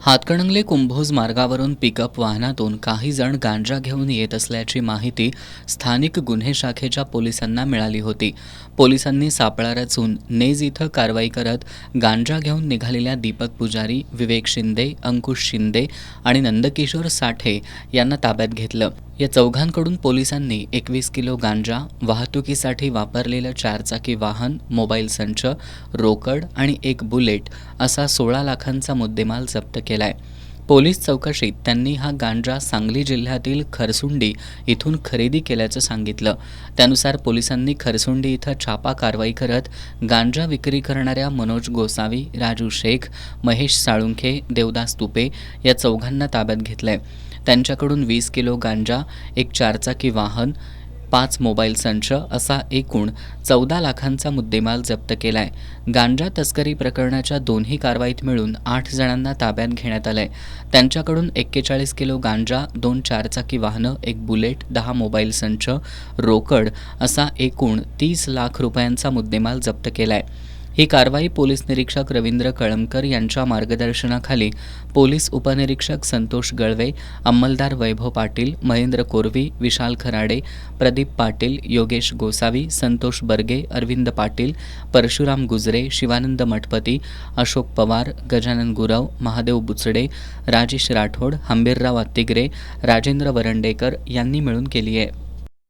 हातकणंगले कुंभोज मार्गावरून पिकअप वाहनातून काही जण गांजा घेऊन येत असल्याची माहिती स्थानिक गुन्हे शाखेच्या पोलिसांना मिळाली होती. पोलिसांनी सापळा रचून नेज इथं कारवाई करत गांजा घेऊन निघालेल्या दीपक पुजारी, विवेक शिंदे, अंकुश शिंदे आणि नंदकिशोर साठे यांना ताब्यात घेतलं. या चौघांकडून पोलिसांनी 21 किलो गांजा, वाहतुकीसाठी वापरलेलं 4चाकी वाहन, मोबाईल संच, रोकड आणि एक बुलेट असा 16 लाखांचा मुद्देमाल जप्त केलाय. पोलीस चौकशीत त्यांनी हा गांजा सांगली जिल्ह्यातील खरसुंडी इथून खरेदी केल्याचं सांगितलं. त्यानुसार पोलिसांनी खरसुंडी इथं छापा कारवाई करत गांजा विक्री करणाऱ्या मनोज गोसावी, राजू शेख, महेश साळुंखे, देवदास तुपे या चौघांना ताब्यात घेतलंय. त्यांच्याकडून 20 किलो गांजा, एक 4चाकी वाहन, 5 मोबाईल संच असा एकूण 14 लाखांचा मुद्देमाल जप्त केलाय. गांजा तस्करी प्रकरणाच्या दोन्ही कारवाईत मिळून 8 जणांना ताब्यात घेण्यात आलंय. त्यांच्याकडून 41 किलो गांजा, 2 4चाकी वाहनं, एक बुलेट, 10 मोबाईल संच, रोकड असा एकूण 30 लाख रुपयांचा मुद्देमाल जप्त केलाय. ही कारवाई पोलीस निरीक्षक रवींद्र कळमकर यांच्या मार्गदर्शनाखाली पोलीस उपनिरीक्षक संतोष गळवे, अंमलदार वैभव पाटील, महेंद्र कोरवी, विशाल खराडे, प्रदीप पाटील, योगेश गोसावी, संतोष बर्गे, अरविंद पाटील, परशुराम गुजरे, शिवानंद मठपती, अशोक पवार, गजानन गुरव, महादेव बुचडे, राजेश राठोड, हंबीरराव अत्तिगरे, राजेंद्र वरंडेकर यांनी मिळून केली आहे.